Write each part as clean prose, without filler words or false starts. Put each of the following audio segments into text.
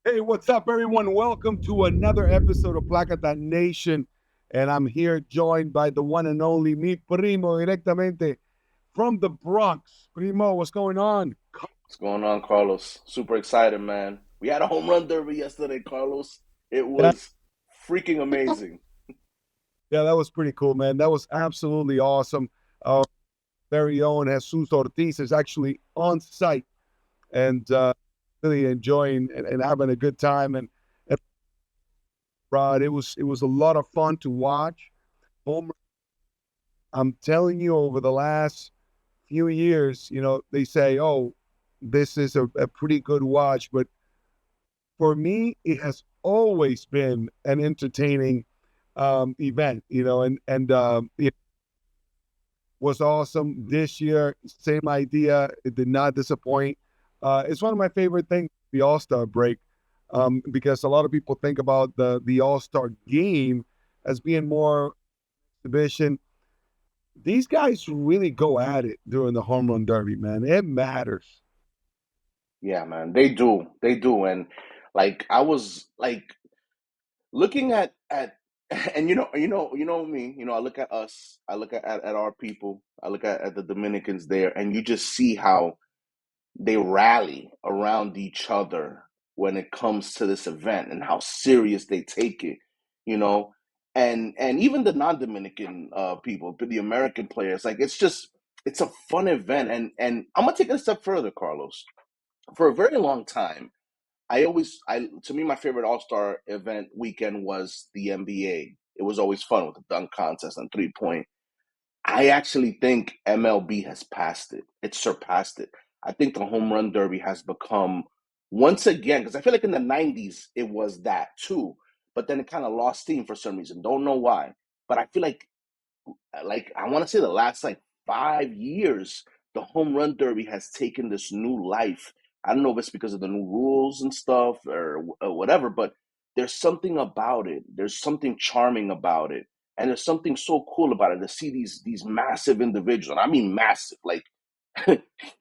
Hey, what's up, everyone? Welcome to another episode of Plákata Nation. And I'm here joined by the one and only mi primo directamente from the Bronx. Primo, what's going on? What's going on, Carlos? Super excited, man. We had a home run derby yesterday, Carlos. It That, was freaking amazing. yeah, that was pretty cool, man. That was absolutely awesome. Our very own Jesus Ortiz is actually on site and really enjoying and having a good time. And Rod, it was a lot of fun to watch. Home, I'm telling you, over the last few years, they say, oh, this is a pretty good watch. But for me, it has always been an entertaining event, and it was awesome this year. Same idea. It did not disappoint. It's one of my favorite things, the All Star break, because a lot of people think about the All Star game as being more exhibition. These guys really go at it during the home run derby, man. It matters. Yeah, man, they do. They do. And like I was like looking at and you know me, I look at us, I look at our people, I look at the Dominicans there, and you just see how they rally around each other when it comes to this event and how serious they take it, you know. And even the non-Dominican people, the American players, like it's a fun event. And I'm gonna take it a step further, Carlos. For a very long time, I to me my favorite All Star event weekend was the NBA. It was always fun with the dunk contest and 3 point. I actually think MLB has passed it. It surpassed it. I think the home run derby has become once again, because I feel like in the 90s it was that too, but then it kind of lost steam for some reason. Don't know why. But I feel like I want to say the last like 5 years, the home run derby has taken this new life. I don't know if it's because of the new rules and stuff or whatever, but there's something about it. There's something charming about it, and there's something so cool about it to see these massive individuals. And I mean massive, like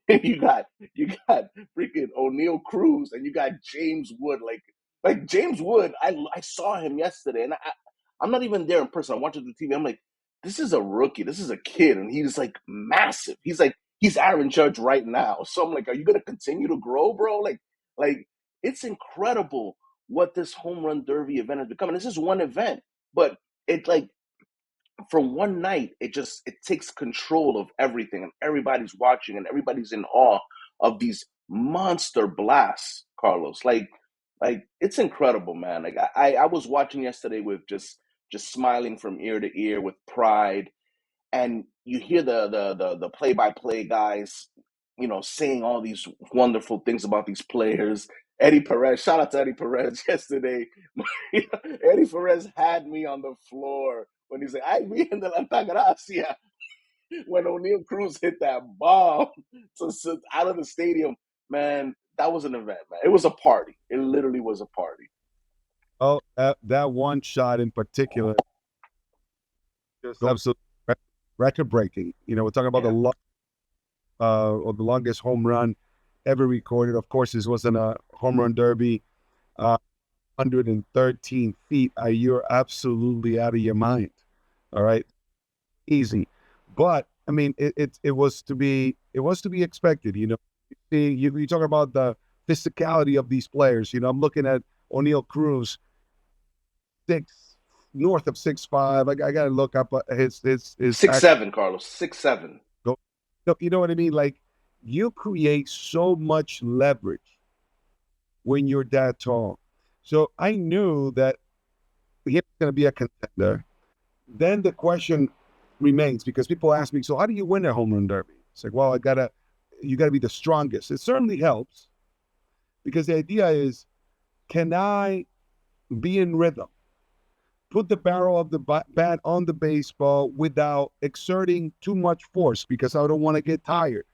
you got you got freaking O'Neal Cruz and you got James Wood. Like James Wood, I saw him yesterday, and I'm not even there in person. I watched it on the TV. I'm like, this is a rookie. This is a kid, and he's like massive. He's Aaron Judge right now. So I'm like, are you gonna continue to grow, bro? Like it's incredible what this home run derby event has become. And this is one event, but it like for one night, it takes control of everything, and everybody's watching, and everybody's in awe of these monster blasts, Carlos. Like it's incredible, man. Like I was watching yesterday with just smiling from ear to ear with pride, and you hear the play by play guys, saying all these wonderful things about these players. Eddie Perez, shout out to Eddie Perez yesterday. Eddie Perez had me on the floor when he's like, "I vi en la Altagracia," when O'Neal Cruz hit that bomb out of the stadium. Man, that was an event, man. It was a party. It literally was a party. Oh, that one shot in particular, just absolutely record breaking. We're talking about Yeah. or the longest home run ever recorded. Of course, this wasn't a home run derby. 113 feet. You're absolutely out of your mind. All right, easy. But I mean, it was to be expected. You talk about the physicality of these players. I'm looking at O'Neal Cruz, six north of 6'5". I got to look up his Six seven, Carlos. 6'7". go. You know what I mean? Like, you create so much leverage when you're that tall. So I knew that he was going to be a contender. Then the question remains, because people ask me, so how do you win a home run derby? It's like, well, you gotta be the strongest. It certainly helps, because the idea is, can I be in rhythm, put the barrel of the bat on the baseball without exerting too much force, because I don't want to get tired.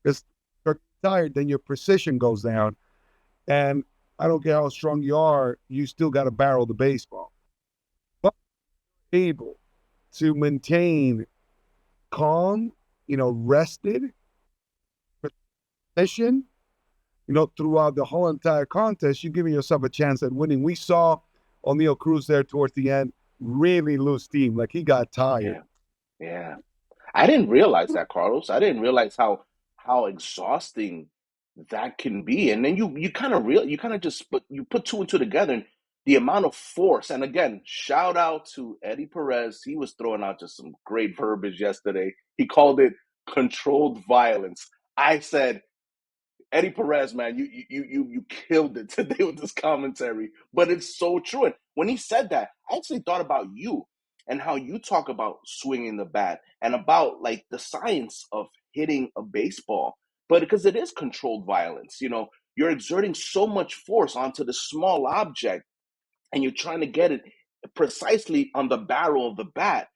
Because if you're tired, then your precision goes down, and I don't care how strong you are, you still got to barrel the baseball. But able to maintain calm, rested, precision, throughout the whole entire contest, you're giving yourself a chance at winning. We saw Oneil Cruz there towards the end really lose steam. Like he got tired. Yeah, yeah. I didn't realize that, Carlos. I didn't realize how exhausting that can be. And then you kind of you kind of just put two and two together, and the amount of force. And again, shout out to Eddie Perez. He was throwing out just some great verbiage yesterday. He called it controlled violence. I said, Eddie Perez, man, you killed it today with this commentary. But it's so true. And when he said that, I actually thought about you and how you talk about swinging the bat and about like the science of hitting a baseball. But because it is controlled violence, you're exerting so much force onto the small object and you're trying to get it precisely on the barrel of the bat.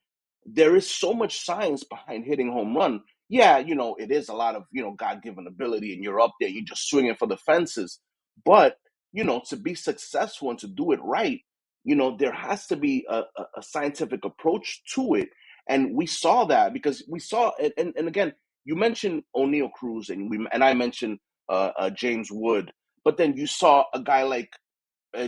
There is so much science behind hitting home run. Yeah, it is a lot of, God-given ability and you're up there, you're just swinging for the fences. But, to be successful and to do it right, there has to be a scientific approach to it. And we saw that because we saw it. And again, you mentioned Oneil Cruz and I mentioned James Wood, but then you saw a guy like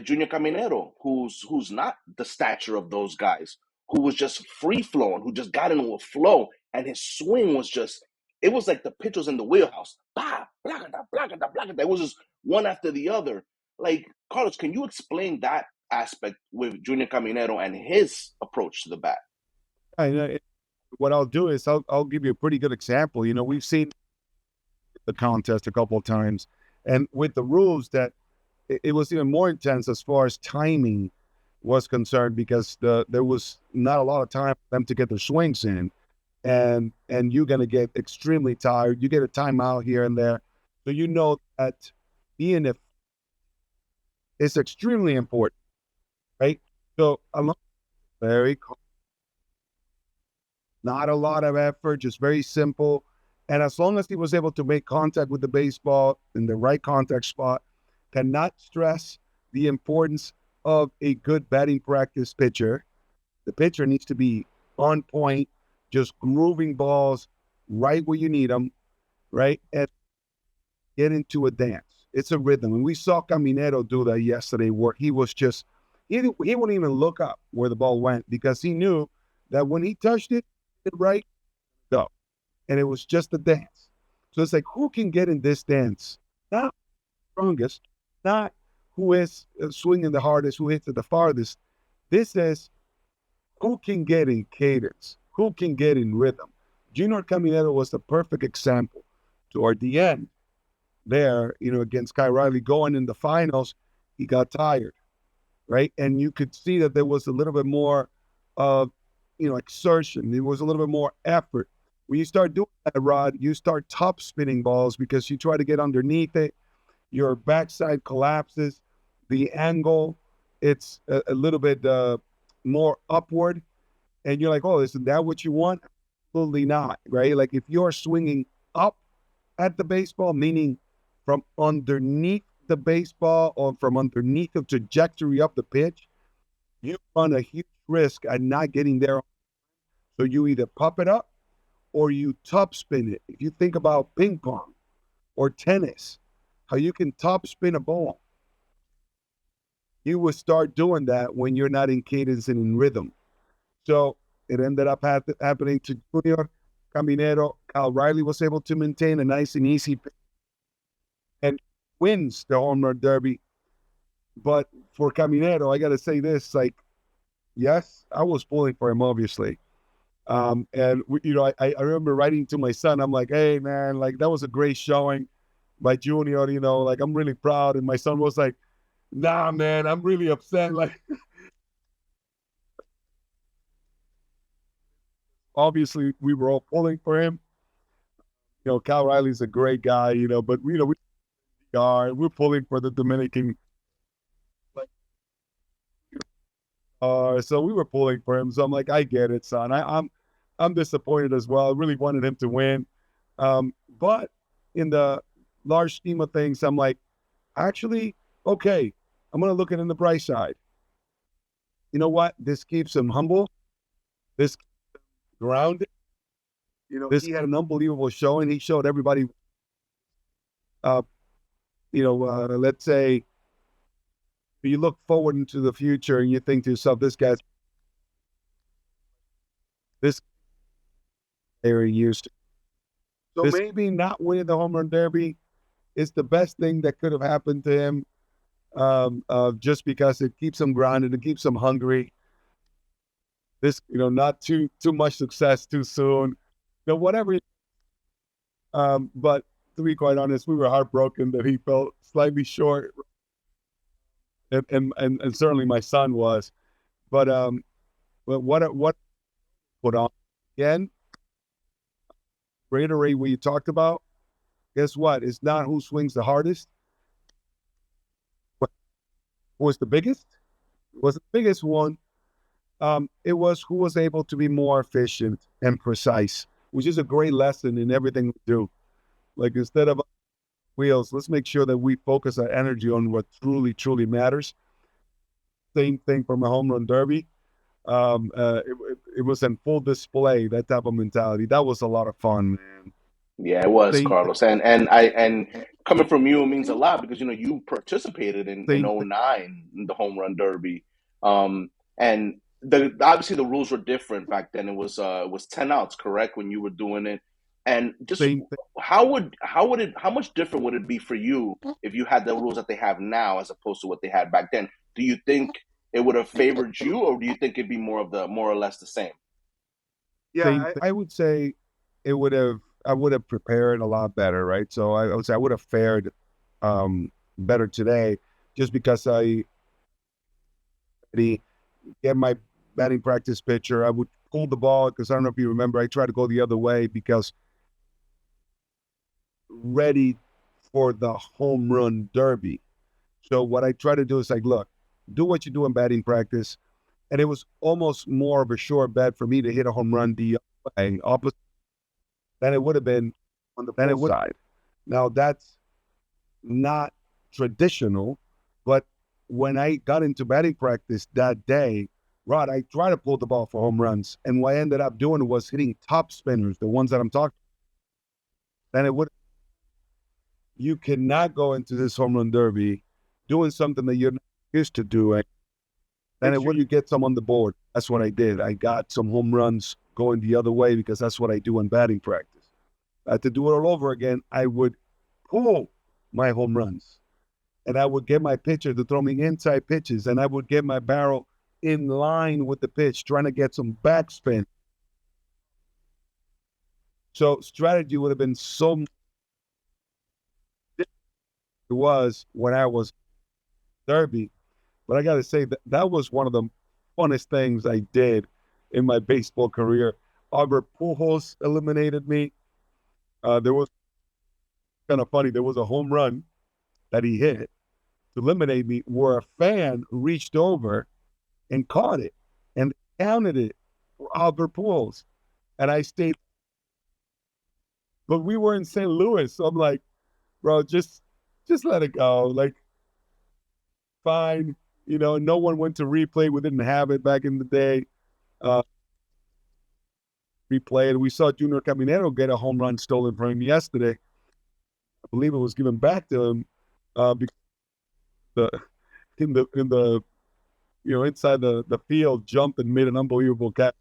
Junior Caminero, who's not the stature of those guys, who was just free flowing, who just got into a flow, and his swing was just, it was like the pitch was in the wheelhouse. Bah, Plákata, Plákata, Plákata. It was just one after the other. Like, Carlos, can you explain that aspect with Junior Caminero and his approach to the bat? What I'll do is I'll give you a pretty good example. We've seen the contest a couple of times, and with the rules that it was even more intense as far as timing was concerned because there was not a lot of time for them to get their swings in, and you're going to get extremely tired. You get a timeout here and there, so that being is extremely important, right? So very not a lot of effort, just very simple. And as long as he was able to make contact with the baseball in the right contact spot, cannot stress the importance of a good batting practice pitcher. The pitcher needs to be on point, just grooving balls right where you need them, right? And get into a dance. It's a rhythm. And we saw Caminero do that yesterday where he was just, he wouldn't even look up where the ball went because he knew that when he touched it right, go. And it was just a dance. So it's like, who can get in this dance? Not strongest, not who is swinging the hardest, who hits it the farthest. This is who can get in cadence, who can get in rhythm. Junior Caminero was the perfect example. Toward the end, there, against Cal Raleigh, going in the finals, he got tired, right? And you could see that there was a little bit more of, exertion. There was a little bit more effort. When you start doing that, Rod, you start top spinning balls because you try to get underneath it. Your backside collapses. The angle, it's a little bit more upward. And you're like, oh, isn't that what you want? Absolutely not, right? Like if you're swinging up at the baseball, meaning from underneath the baseball or from underneath the trajectory of the pitch, you run a huge risk at not getting there. So you either pop it up or you top spin it. If you think about ping pong or tennis, how you can top spin a ball, you will start doing that when you're not in cadence and in rhythm. So it ended up happening to Junior Caminero. Cal Raleigh was able to maintain a nice and easy pitch and wins the home run derby. But for Caminero, I got to say this, like, yes, I was pulling for him, obviously. And, I remember writing to my son, I'm like, hey, man, like, that was a great showing by Junior, like, I'm really proud. And my son was like, nah, man, I'm really upset. Like, obviously, we were all pulling for him. Cal Riley's a great guy, but, we are. We're pulling for the Dominican. So we were pulling for him. So I'm like, I get it, son. I'm disappointed as well. I really wanted him to win. But in the large scheme of things, I'm like, actually, okay, I'm going to look at it in the bright side. You know what? This keeps him humble. This keeps him grounded. He had an unbelievable showing. He showed everybody let's say you look forward into the future and you think to yourself, this player used to. So maybe not winning the home run derby is the best thing that could have happened to him, just because it keeps him grounded, it keeps him hungry. Not too much success too soon, whatever. But to be quite honest, we were heartbroken that he fell slightly short, and certainly my son was. But what put on again? Reiterate what you talked about. Guess what? It's not who swings the hardest. What was the biggest? Was the biggest one. It was who was able to be more efficient and precise, which is a great lesson in everything we do. Like, instead of wheels, let's make sure that we focus our energy on what truly, truly matters. Same thing from a home run derby. It was in full display, that type of mentality. That was a lot of fun, man. Yeah, it was, Same, Carlos. And coming from you, it means a lot because you participated in same thing. '09 in the home run derby. And the obviously the rules were different back then. It was 10 outs, correct, when you were doing it. And just Same thing. how much different would it be for you if you had the rules that they have now as opposed to what they had back then? Do you think it would have favored you, or do you think it'd be more or less the same? Yeah, I would say it would have. I would have prepared a lot better, right? So I would say I would have fared better today, just because I get my batting practice pitcher. I would pull the ball, because I don't know if you remember, I tried to go the other way because ready for the home run derby. So what I try to do is like, look, do what you do in batting practice. And it was almost more of a sure bet for me to hit a home run the other way, opposite than it would have been on the pull side. Now, that's not traditional, but when I got into batting practice that day, Rod, I tried to pull the ball for home runs. And what I ended up doing was hitting top spinners, the ones that I'm talking. Then it would. You cannot go into this home run derby doing something that you're not used to doing. Then it would you get some on the board. That's what I did. I got some home runs going the other way because that's what I do in batting practice. To do it all over again, I would pull my home runs, and I would get my pitcher to throw me inside pitches, and I would get my barrel in line with the pitch, trying to get some backspin. So strategy would have been so much different than it was when I was derby. But I got to say that was one of the funnest things I did in my baseball career. Albert Pujols eliminated me. There was kind of funny. There was a home run that he hit to eliminate me, where a fan reached over and caught it and counted it for Albert Pujols, and I stayed. But we were in St. Louis, so I'm like, bro, just let it go. Like, fine. No one went to replay. We didn't have it back in the day. Replayed. We saw Junior Caminero get a home run stolen from him yesterday. I believe it was given back to him because the in the inside the field jumped and made an unbelievable catch.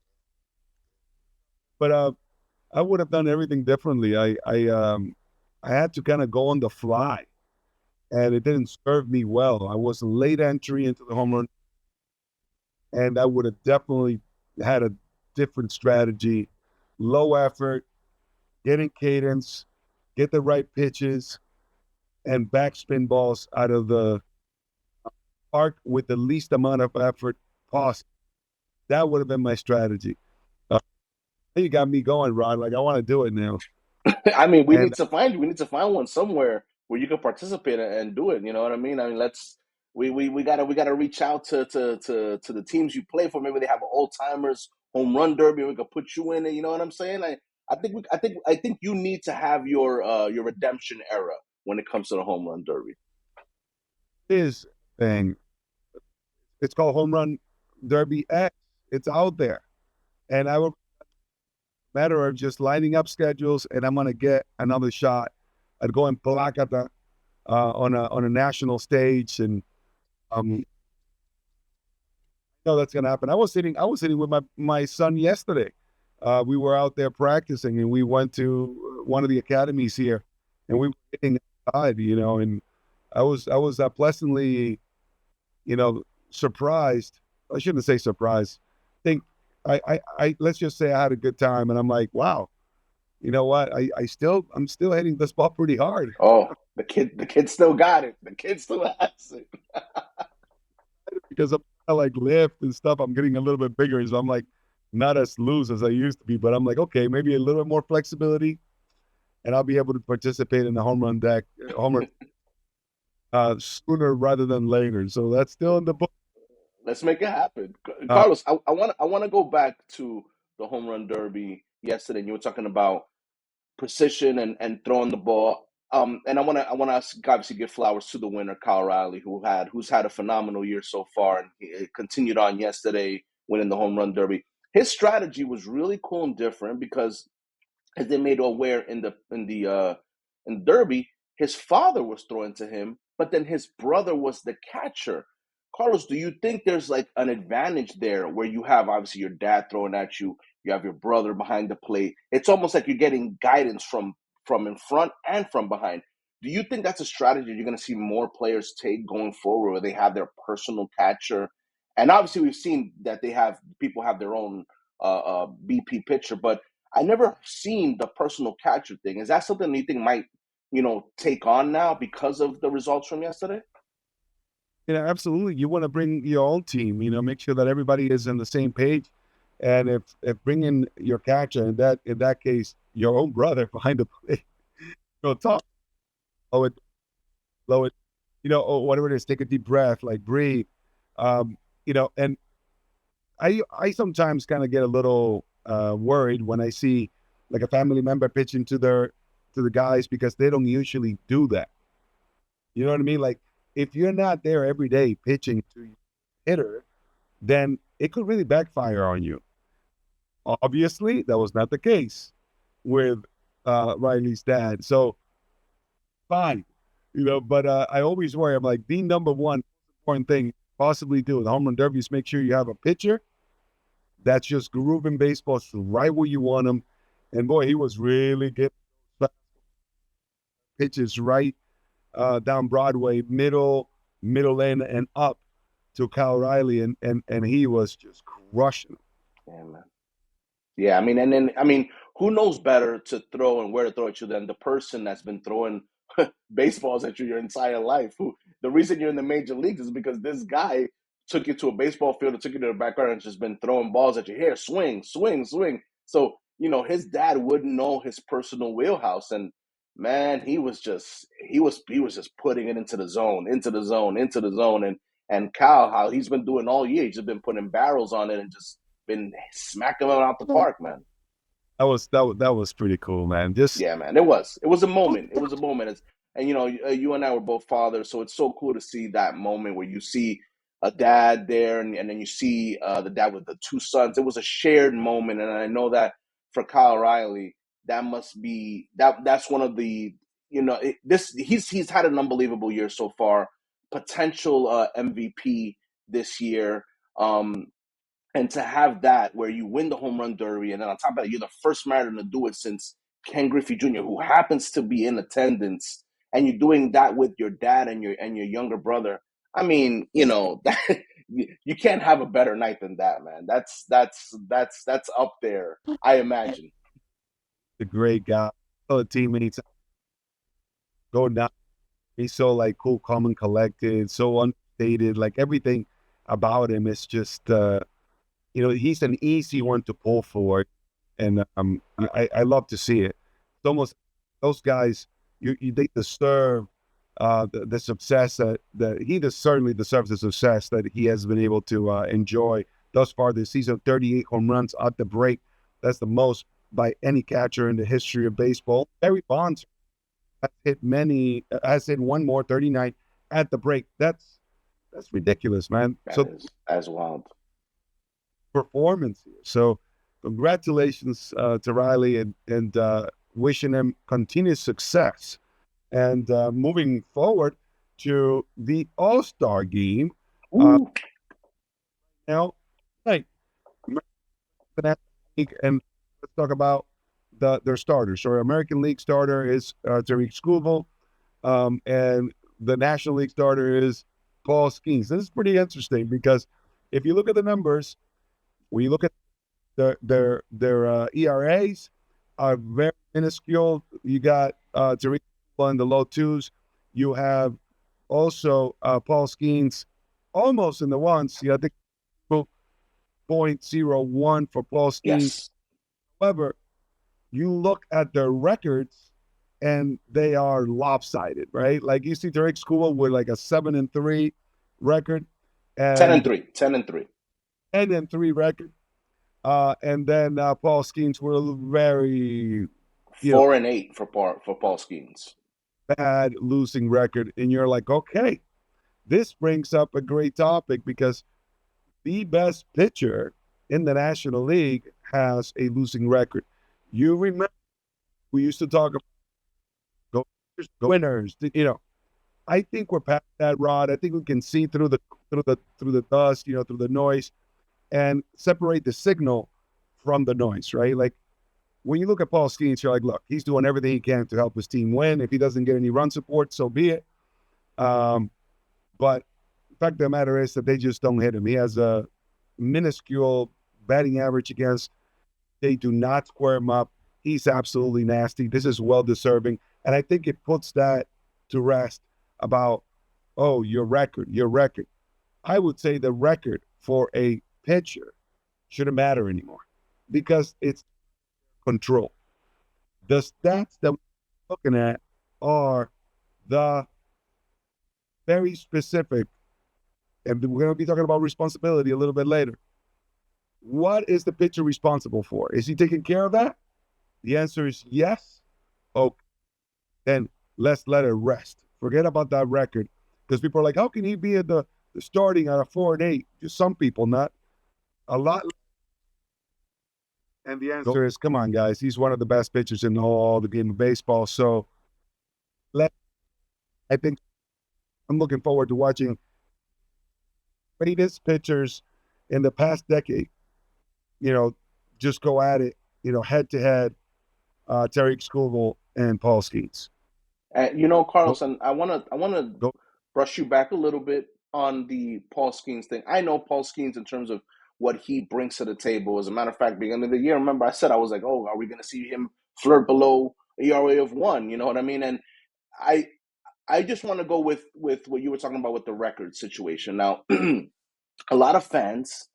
But I would have done everything differently. I had to kind of go on the fly, and it didn't serve me well. I was a late entry into the home run, and I would have definitely had a different strategy. Low effort, getting cadence, get the right pitches, and backspin balls out of the park with the least amount of effort possible. That would have been my strategy. You got me going, Rod. Like, I want to do it now. I mean, And we need to find one somewhere where you can participate and do it. You know what I mean? I mean, let's we gotta reach out to the teams you play for. Maybe they have an old timers home run derby. We could put you in it. You know what I'm saying? I think you need to have your redemption era when it comes to the home run derby. this thing, it's called Home Run Derby X. It's out there. And I would matter of just lining up schedules, and I'm gonna get another shot at going Plákata on a national stage, and I know that's gonna happen. I was sitting with my son yesterday. We were out there practicing, and we went to one of the academies here, and we were hitting outside, and I was pleasantly, surprised. I shouldn't say surprised. Think I let's just say I had a good time, and I'm like, wow, you know what? I'm still hitting this ball pretty hard Oh, the kid still got it. The kid still has it. because I like lift and stuff. I'm getting a little bit bigger, so I'm like not as loose as I used to be. But I'm like, okay, maybe a little bit more flexibility, and I'll be able to participate in the home run sooner rather than later. So that's still in the book. Let's make it happen. Uh, Carlos, I want to go back to the home run derby yesterday. You were talking about precision and throwing the ball. And I want to obviously give flowers to the winner, Cal Raleigh, who's had a phenomenal year so far, and he continued on yesterday, winning the home run derby. His strategy was really cool and different because, as they made aware in Derby, his father was throwing to him, but then his brother was the catcher. Carlos, do you think there's like an advantage there where you have obviously your dad throwing at you, you have your brother behind the plate? It's almost like you're getting guidance from in front and from behind. Do you think that's a strategy you're going to see more players take going forward, where they have their personal catcher? And obviously, we've seen that people have their own BP pitcher, but I never seen the personal catcher thing. Is that something you think might, take on now because of the results from yesterday? absolutely. You want to bring your own team. Make sure that everybody is on the same page. And if bringing your catcher, in that case, your own brother behind the plate, talk, low it, low it, or whatever it is, take a deep breath, like breathe. And I sometimes kind of get a little worried when I see like a family member pitching to the guys, because they don't usually do that. You know what I mean? Like, if you're not there every day pitching to your hitter, then it could really backfire on you. Obviously, that was not the case with Riley's dad. So fine, but I always worry. I'm like, the number one important thing possibly do with home run derby is make sure you have a pitcher that's just grooving baseballs right where you want them. And boy, he was really getting pitches right down Broadway, middle lane, and up to Cal Riley, and he was just crushing him. Yeah, man. Yeah, I mean, and then I mean, who knows better to throw and where to throw at you than the person that's been throwing baseballs at you your entire life? Who the reason you're in the major leagues is because this guy took you to a baseball field, or took you to the backyard, and just been throwing balls at you. Here, swing, swing, swing. So his dad wouldn't know his personal wheelhouse, and man, he was just putting it into the zone, into the zone, into the zone, and Cal, how he's been doing all year, he's just been putting barrels on it and just been smacking them out the park, man. That was pretty cool, man. Just Yeah, man. It was a moment. It was a moment. And you and I were both fathers, so it's so cool to see that moment where you see a dad there, and then you see the dad with the two sons. It was a shared moment, and I know that for Kyle Riley, that must be that's one of the this he's had an unbelievable year so far. Potential MVP this year. And to have that where you win the home run derby, and then on top of that, you're the first Mariner to do it since Ken Griffey Jr., who happens to be in attendance, and you're doing that with your dad and your younger brother. I mean, that you can't have a better night than that, man. That's up there, I imagine. a great guy. All the teammates go down. He's so like cool, calm, and collected, so unstated. Like everything about him is just he's an easy one to pull for, and I love to see it. It's almost those guys. They deserve the success that he certainly deserves the success that he has been able to enjoy thus far this season. 38 home runs at the break. That's the most by any catcher in the history of baseball. Barry Bonds has hit one more, 39 at the break. That's ridiculous, man. That So is as wild. performance here. So congratulations to Riley, and wishing him continued success And moving forward to the All-Star game, Ooh. now, like the National League, and let's talk about their starters. So, our American League starter is Tariq Skubal, and the National League starter is Paul Skeens. This is pretty interesting because if you look at the numbers, when you look at their ERAs, are very minuscule. You got Tariq in the low twos. You have also Paul Skeens almost in the ones. I think 0.01 for Paul Skeens. Yes. However, you look at their records and they are lopsided, right? Like you see Tariq Skubal with like a 7-3 record 10 and and 3. 10 and 3. 10-3 record. And then Paul Skeens with a very 4 and 8 for Paul Skeens. bad losing record. And you're like, okay, this brings up a great topic because the best pitcher in the National League has a losing record. You remember we used to talk about winners. I think we're past that, Rod. I think we can see through the dust, through the noise, and separate the signal from the noise, right? Like when you look at Paul Skeens, you're like, look, he's doing everything he can to help his team win. If he doesn't get any run support, so be it. But the fact of the matter is that they just don't hit him. He has a minuscule batting average against. They do not square him up. He's absolutely nasty. This is well deserving. And I think it puts that to rest about, oh, your record. I would say the record for a pitcher shouldn't matter anymore because it's control. The stats that we're looking at are the very specific, and we're going to be talking about responsibility a little bit later. What is the pitcher responsible for? Is he taking care of that? The answer is yes. Okay. Then let's let it rest. Forget about that record. Because people are like, how can he be at the starting at a 4-8? Just some people, not a lot. And the answer is, come on, guys. He's one of the best pitchers in all the game of baseball. So I think I'm looking forward to watching greatest pitchers in the past decade, just go at it, head to head, Tariq Skubal and Paul Skeens. Carlson, I wanna brush you back a little bit on the Paul Skeens thing. I know Paul Skeens in terms of what he brings to the table. As a matter of fact, beginning of the year, remember I said I was like, oh, are we gonna see him flirt below ERA of 1? You know what I mean? And I I just want to go with what you were talking about with the record situation. Now, a lot of fans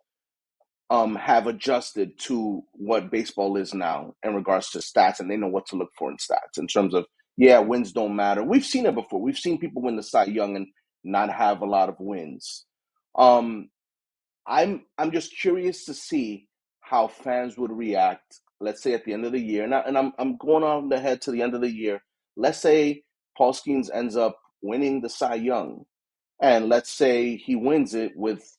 have adjusted to what baseball is now in regards to stats, and they know what to look for in stats in terms of, yeah, wins don't matter. We've seen it before. We've seen people win the Cy Young and not have a lot of wins. Um, I'm just curious to see how fans would react. Let's say at the end of the year, and I'm going on the head to the end of the year. Let's say Paul Skeens ends up winning the Cy Young, and let's say he wins it with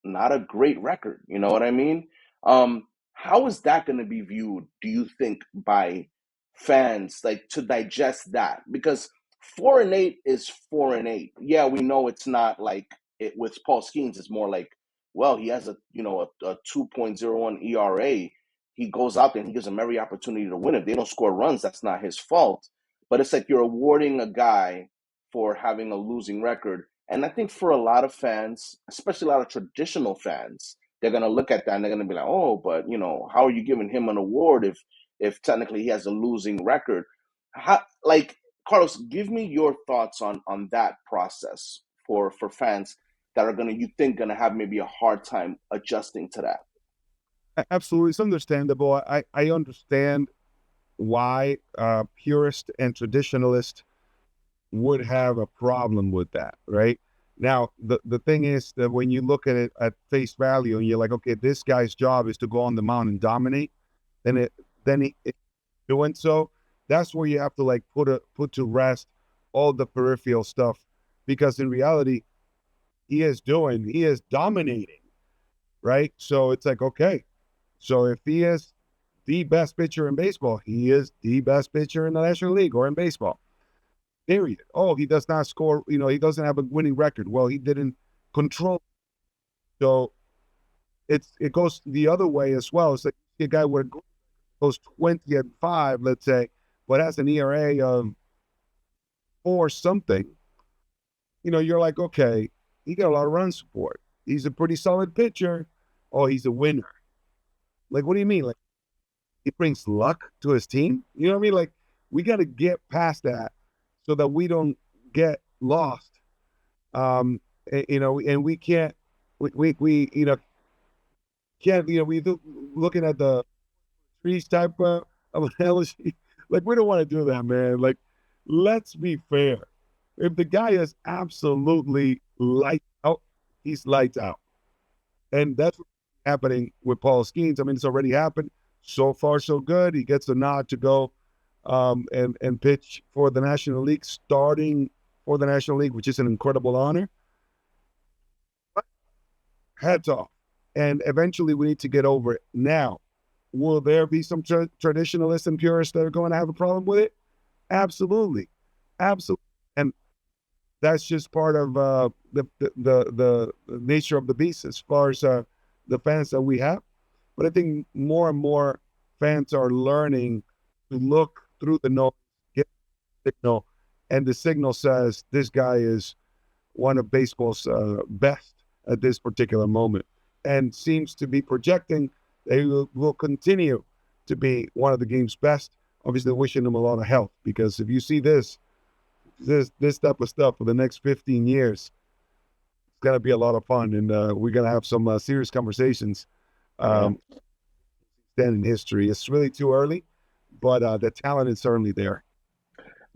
not a great record. You know what I mean? How is that going to be viewed, do you think, by fans, like to digest that? Because 4-8 is 4-8. Yeah, we know it's not like it with Paul Skeens. It's more like, well, he has a 2.01 ERA. He goes out there and he gives them every opportunity to win. If they don't score runs, that's not his fault. But it's like you're awarding a guy for having a losing record, and I think for a lot of fans, especially a lot of traditional fans, they're gonna look at that and they're gonna be like, "Oh, but how are you giving him an award if technically he has a losing record?" How, like, Carlos, give me your thoughts on that process for fans that are gonna have maybe a hard time adjusting to that. Absolutely, it's understandable. I understand why purist and traditionalist would have a problem with that, right? Now, the thing is that when you look at it at face value and you're like, okay, this guy's job is to go on the mound and dominate, then he doing so, that's where you have to like put to rest all the peripheral stuff, because in reality, he is dominating, right? So it's like, okay, so if he is the best pitcher in baseball, he is the best pitcher in the National League or in baseball. period. Oh, he does not score, he doesn't have a winning record. Well, he didn't control. So it goes the other way as well. It's like a guy with goes 20-5, let's say, but has an ERA of 4 something. You're like, okay, he got a lot of run support. He's a pretty solid pitcher. Oh, he's a winner. Like, what do you mean? Like, he brings luck to his team? You know what I mean? Like, we got to get past that so that we don't get lost. And we can't, we looking at the trees type of analogy. Like, we don't want to do that, man. Like, let's be fair. If the guy is absolutely lights out, he's lights out. And that's what's happening with Paul Skeens. I mean, it's already happened. So far, so good. He gets a nod to go and pitch for the National League, starting for the National League, which is an incredible honor. But hats off. And eventually we need to get over it. Now, will there be some traditionalists and purists that are going to have a problem with it? Absolutely. Absolutely. And that's just part of the nature of the beast as far as the fans that we have. But I think more and more fans are learning to look through the noise, get the signal, and the signal says this guy is one of baseball's best at this particular moment, and seems to be projecting they will continue to be one of the game's best. Obviously, wishing him a lot of health, because if you see this type of stuff for the next 15 years, it's going to be a lot of fun, and we're going to have some serious conversations. In history, it's really too early, but the talent is certainly there.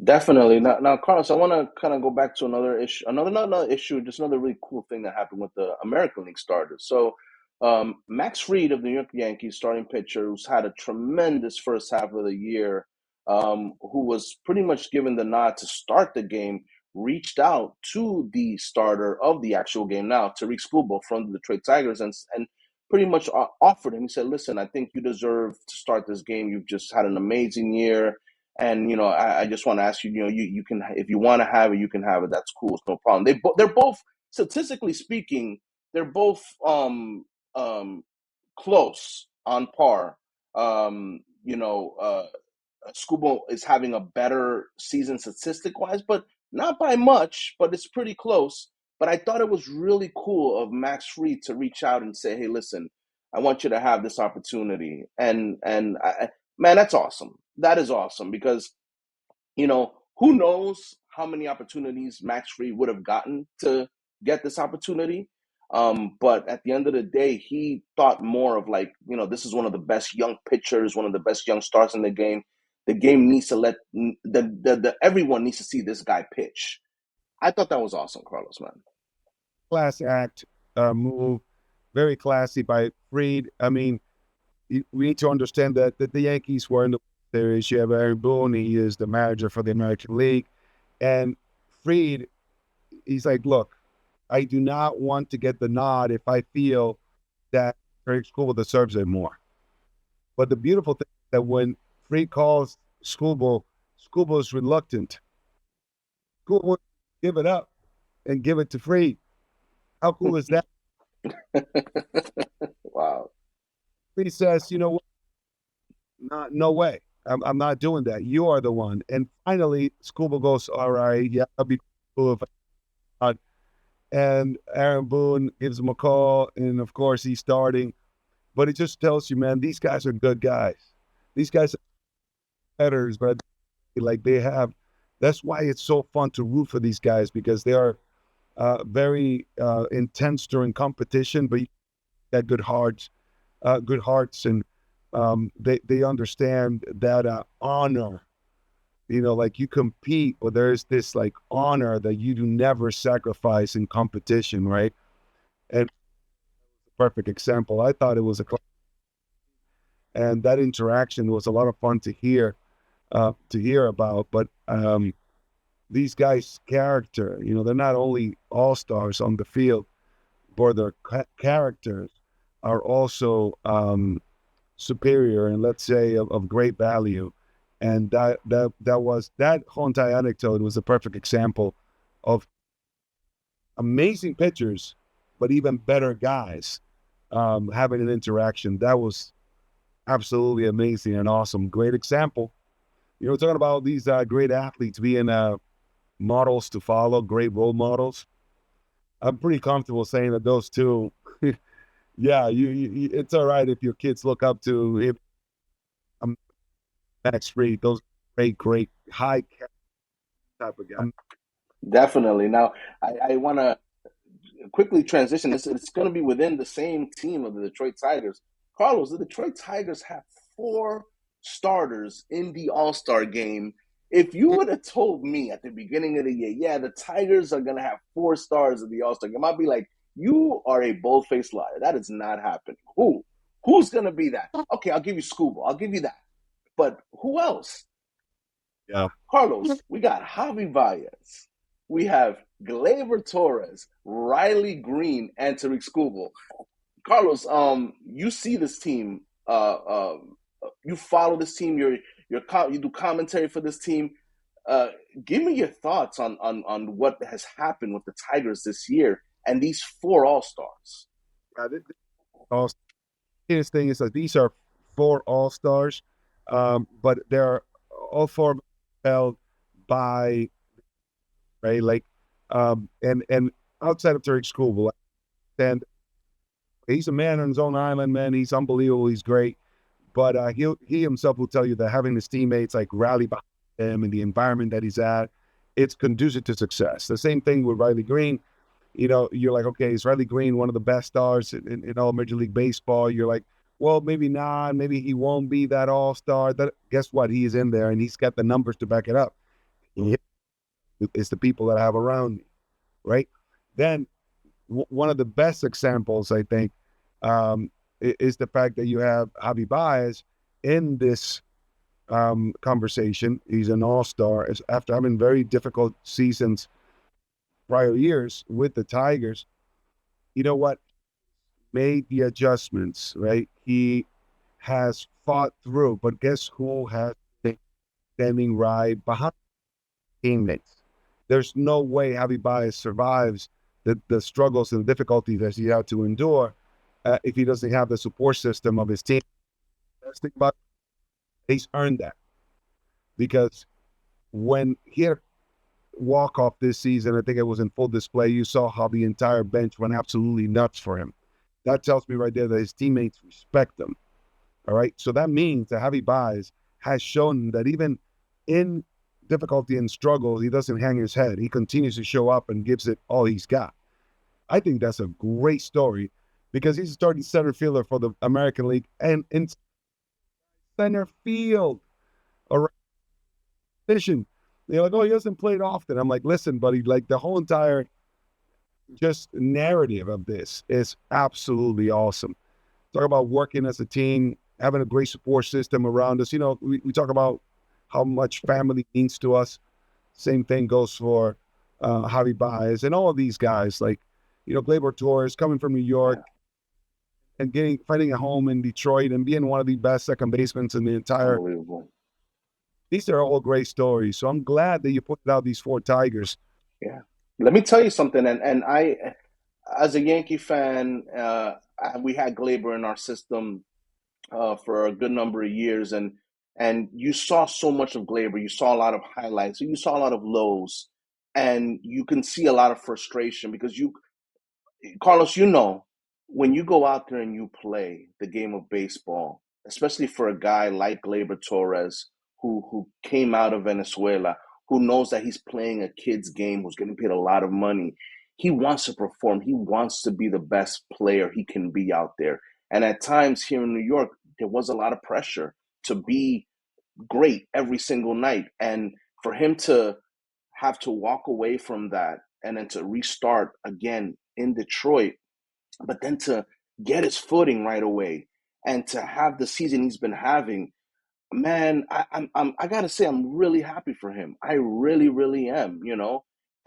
Definitely. Now, Carlos, I want to kind of go back to another issue, another issue, just another really cool thing that happened with the American League starters. So, Max Fried of the New York Yankees, starting pitcher, who's had a tremendous first half of the year, who was pretty much given the nod to start the game, reached out to the starter of the actual game now, Tariq Skubal from the Detroit Tigers, and pretty much offered him. He said, "Listen, I think you deserve to start this game. You've just had an amazing year. And I just want to ask you, you can, if you want to have it, you can have it. That's cool. It's no problem." They're both, statistically speaking, they're both close on par. Scuba is having a better season statistic wise, but not by much. But it's pretty close. But I thought it was really cool of Max Fried to reach out and say, "Hey, listen, I want you to have this opportunity." And man, that's awesome. That is awesome, because who knows how many opportunities Max Fried would have gotten to get this opportunity. But at the end of the day, he thought more of like, this is one of the best young pitchers, one of the best young stars in the game. The game needs to let everyone needs to see this guy pitch. I thought that was awesome, Carlos, man. Class act move, very classy by Fried. I mean, we need to understand that the Yankees were in the series. You have Aaron Boone. He is the manager for the American League. And Fried, he's like, look, I do not want to get the nod if I feel that Craig Skubal deserves it more. But the beautiful thing is that when Fried calls Skubal, Skubal is reluctant. Skubal wants to give it up and give it to Fried. How cool is that? Wow. He says, you know what? No way. I'm not doing that. You are the one. And finally, Skubal goes, all right, yeah, that'd be cool if I not. And Aaron Boone gives him a call, and of course he's starting. But it just tells you, man, these guys are good guys. These guys are betters, but like they have. That's why it's so fun to root for these guys, because they are very intense during competition, but you got good hearts, and they understand that honor. Like you compete, but there's this like honor that you do never sacrifice in competition, right? And perfect example. I thought it was and that interaction was a lot of fun to hear about. But these guys' character, they're not only all stars on the field, but their characters are also superior and, let's say, of great value. And that whole entire anecdote was a perfect example of amazing pitchers, but even better guys having an interaction. That was absolutely amazing and awesome. Great example. Talking about these great athletes being models to follow, great role models. I'm pretty comfortable saying that those two, yeah, it's all right if your kids look up to him. Max Fried, those great high type of guys. Definitely. Now, I want to quickly transition. It's going to be within the same team of the Detroit Tigers. Carlos, the Detroit Tigers have 4 starters in the All-Star game. If you would have told me at the beginning of the year, yeah, the Tigers are going to have 4 stars in the All-Star game, I'd be like, you are a bold-faced liar. That is not happening. Who's going to be that? Okay, I'll give you Scuba. I'll give you that. But who else? Yeah. Carlos, we got Javi Baez. We have Gleyber Torres, Riley Green, and Tariq Skubal. Carlos, you see this team. You follow this team. You do commentary for this team. Give me your thoughts on what has happened with the Tigers this year and these 4 All Stars. His thing is that these are 4 All Stars, but they're all 4 held by right, like, and outside of Tariq Skubal, and he's a man on his own island, man. He's unbelievable. He's great. But he himself will tell you that having his teammates like rally behind him and the environment that he's at, it's conducive to success. The same thing with Riley Green. You're like, okay, is Riley Green one of the best stars in all Major League Baseball? You're like, well, maybe not. Maybe he won't be that all-star. Guess what? He's in there, and he's got the numbers to back it up. It's the people that I have around me, right? Then one of the best examples, I think, is the fact that you have Javi Baez in this conversation. He's an all-star after having very difficult seasons prior years with the Tigers. You know what? Made the adjustments, right? He has fought through, but guess who has been standing right behind teammates? There's no way Javi Baez survives the struggles and the difficulties that he had to endure if he doesn't have the support system of his team. But he's earned that, because when he had a walk-off this season, I think it was in full display, you saw how the entire bench went absolutely nuts for him. That tells me right there that his teammates respect him. All right? So that means that Javi Baez has shown that even in difficulty and struggle, he doesn't hang his head. He continues to show up and gives it all he's got. I think that's a great story, because he's a starting center fielder for the American League and in center field. All right. Position. They're like, oh, he doesn't play it often. I'm like, listen, buddy, like the whole entire just narrative of this is absolutely awesome. Talk about working as a team, having a great support system around us. We talk about how much family means to us. Same thing goes for Javi Baez and all of these guys, like, Gleyber Torres coming from New York and fighting at home in Detroit and being one of the best second basemen in the entire. Unbelievable. These are all great stories. So I'm glad that you put out these 4 Tigers. Yeah. Let me tell you something. And I, as a Yankee fan, we had Gleyber in our system for a good number of years, and you saw so much of Gleyber. You saw a lot of highlights. You saw a lot of lows, and you can see a lot of frustration because Carlos, when you go out there and you play the game of baseball, especially for a guy like Gleyber Torres, who came out of Venezuela, who knows that he's playing a kid's game, who's getting paid a lot of money, he wants to perform. He wants to be the best player he can be out there. And at times here in New York, there was a lot of pressure to be great every single night. And for him to have to walk away from that and then to restart again in Detroit, but then to get his footing right away and to have the season he's been having, man, I gotta say I'm really happy for him. I really, really am,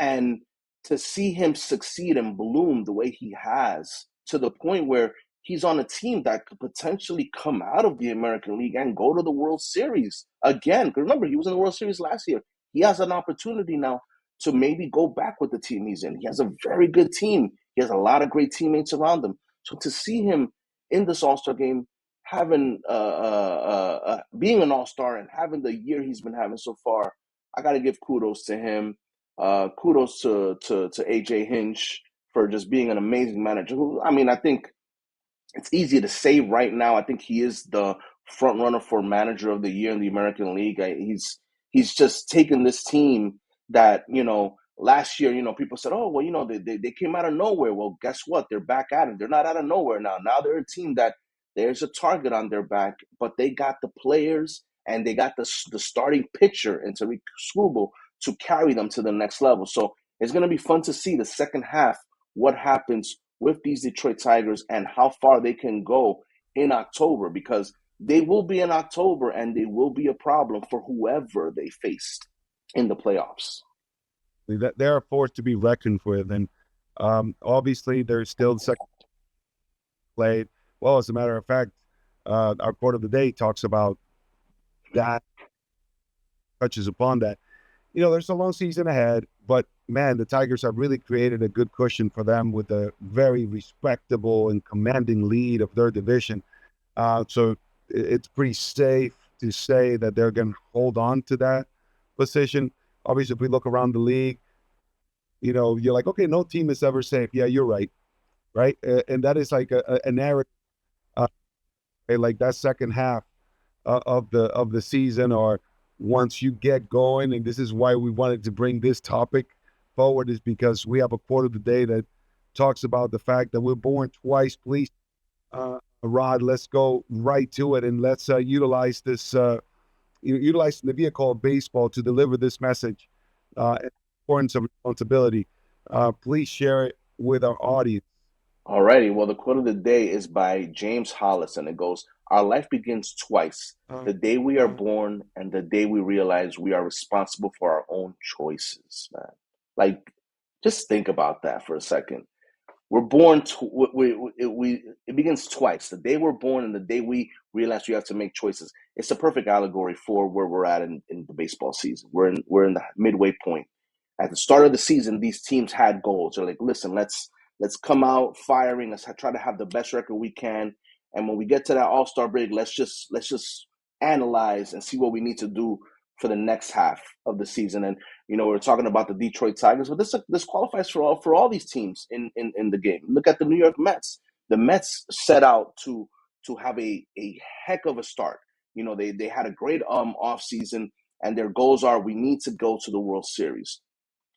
and to see him succeed and bloom the way he has, to the point where he's on a team that could potentially come out of the American League and go to the World Series again. Because remember, he was in the World Series last year. He has an opportunity now to maybe go back with the team he's in. He has a very good team. He has a lot of great teammates around him. So to see him in this All-Star game, having being an All-Star and having the year he's been having so far, I got to give kudos to him. Kudos to AJ Hinch for just being an amazing manager. Who, I mean, I think it's easy to say right now. I think he is the front runner for manager of the year in the American League. He's just taken this team that, last year, people said, oh, well, they came out of nowhere. Well, guess what? They're back at it. They're not out of nowhere now. Now they're a team that there's a target on their back, but they got the players and they got the starting pitcher in Tariq Skubal to carry them to the next level. So it's going to be fun to see the second half, what happens with these Detroit Tigers and how far they can go in October, because they will be in October and they will be a problem for whoever they face in the playoffs. They're a force to be reckoned with. And obviously, there's still the second played. Well, as a matter of fact, our quote of the day talks about that, touches upon that. There's a long season ahead, but man, the Tigers have really created a good cushion for them with a very respectable and commanding lead of their division. So it's pretty safe to say that they're going to hold on to that position. Obviously, if we look around the league, you're like, okay, no team is ever safe. Yeah, you're right. Right. And that is like a narrative, like that second half of the season, or once you get going. And this is why we wanted to bring this topic forward, is because we have a quote of the day that talks about the fact that we're born twice. Please, Rod, let's go right to it, and let's utilize this, utilize the vehicle of baseball to deliver this message, importance of responsibility. Please share it with our audience. Alrighty, well, the quote of the day is by James Hollis, and it goes, "Our life begins twice, the day we are born and the day we realize we are responsible for our own choices," man. Like, just think about that for a second. We're born, it begins twice, the day we're born and the day we realize we have to make choices. It's a perfect allegory for where we're at in the baseball season. We're in the midway point. At the start of the season, these teams had goals. They're like, listen, let's come out firing. Let's try to have the best record we can. And when we get to that All-Star break, let's just analyze and see what we need to do for the next half of the season. And we're talking about the Detroit Tigers, but this qualifies for all these teams in the game. Look at the New York Mets. The Mets set out to have a heck of a start. They had a great off season, and their goals are, we need to go to the World Series.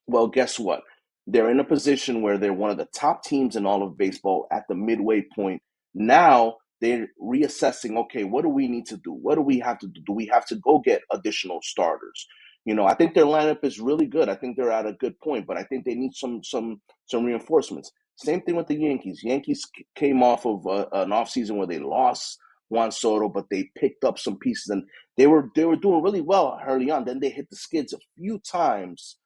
Well, guess what? They're in a position where they're one of the top teams in all of baseball at the midway point. Now they're reassessing, okay, what do we need to do? What do we have to do? Do we have to go get additional starters? I think their lineup is really good. I think they're at a good point, but I think they need some reinforcements. Same thing with the Yankees. Yankees came off of an offseason where they lost Juan Soto, but they picked up some pieces, and they were doing really well early on. Then they hit the skids a few times,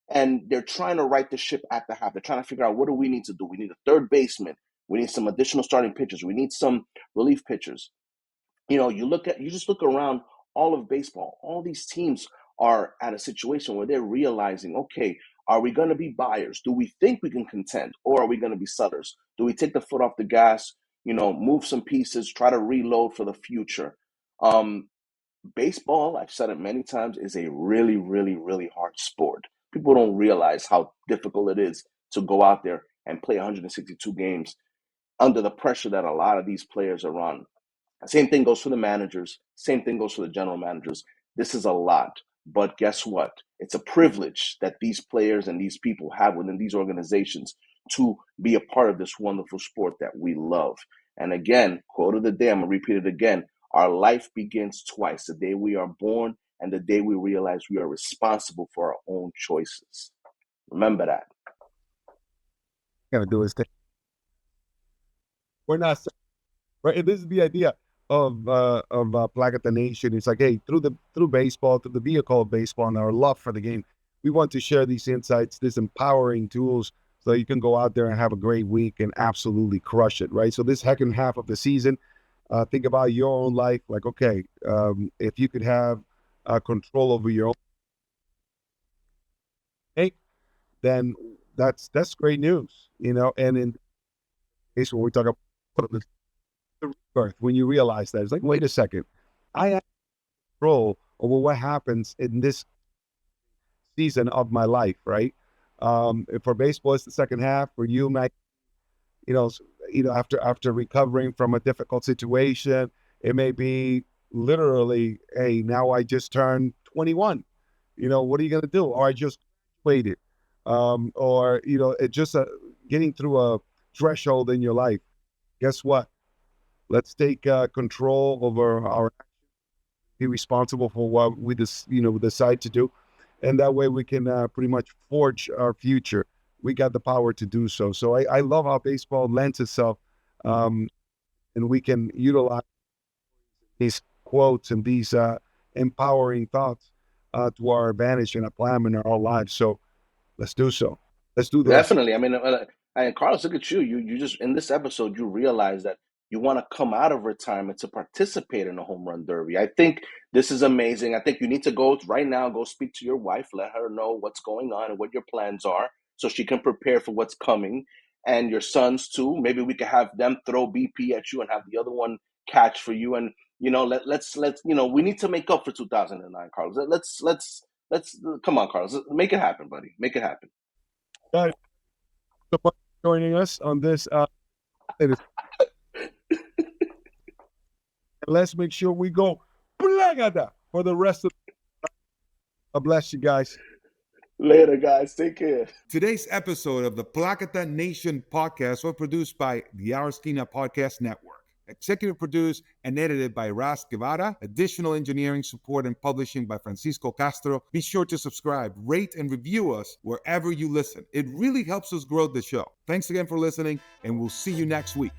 and they're trying to right the ship at the half. They're trying to figure out, what do we need to do? We need a third baseman. We need some additional starting pitchers. We need some relief pitchers. You just look around all of baseball. All these teams are at a situation where they're realizing, okay, are we going to be buyers? Do we think we can contend, or are we going to be sellers? Do we take the foot off the gas, move some pieces, try to reload for the future? Baseball, I've said it many times, is a really, really, really hard sport. People don't realize how difficult it is to go out there and play 162 games under the pressure that a lot of these players are on. Same thing goes for the managers. Same thing goes for the general managers. This is a lot. But guess what? It's a privilege that these players and these people have within these organizations to be a part of this wonderful sport that we love. And again, quote of the day, I'm going to repeat it again. Our life begins twice, the day we are born and the day we realize we are responsible for our own choices. Remember that. Gotta do his thing. We're not right. And this is the idea of Plákata Nation. It's like, hey, through baseball, through the vehicle of baseball, and our love for the game, we want to share these insights, these empowering tools so you can go out there and have a great week and absolutely crush it, right? So this second half of the season, think about your own life. Like, okay, if you could have control over your own day, then that's great news, And in case when we talk about the rebirth, when you realize that, it's like, wait a second, I have control over what happens in this season of my life, right? For baseball, it's the second half. For you, Mike, you know, after recovering from a difficult situation, it may be literally, hey, now I just turned 21. What are you going to do? Or I just waited. Or, it just getting through a threshold in your life. Guess what? Let's take control over our, be responsible for what we decide to do. And that way we can pretty much forge our future. We got the power to do so. So I love how baseball lends itself, and we can utilize these quotes and these empowering thoughts to our advantage and apply them in our lives. So let's do so. Let's do the rest. Definitely. I mean, and Carlos, look at you. You just in this episode, you realize that you want to come out of retirement to participate in a home run derby. I think this is amazing. I think you need to go right now. Go speak to your wife. Let her know what's going on and what your plans are, so she can prepare for what's coming. And your sons too. Maybe we could have them throw BP at you and have the other one catch for you. And let's we need to make up for 2009, Carlos. Let's come on, Carlos. Make it happen, buddy. Make it happen. Guys, so much for joining us on this. Let's make sure we go Plákata for the rest of. God bless you guys. Later, guys. Take care. Today's episode of the Plákata Nation Podcast was produced by the Aristina Podcast Network. Executive produced and edited by Ras Guevara. Additional engineering support and publishing by Francisco Castro. Be sure to subscribe, rate, and review us wherever you listen. It really helps us grow the show. Thanks again for listening, and we'll see you next week.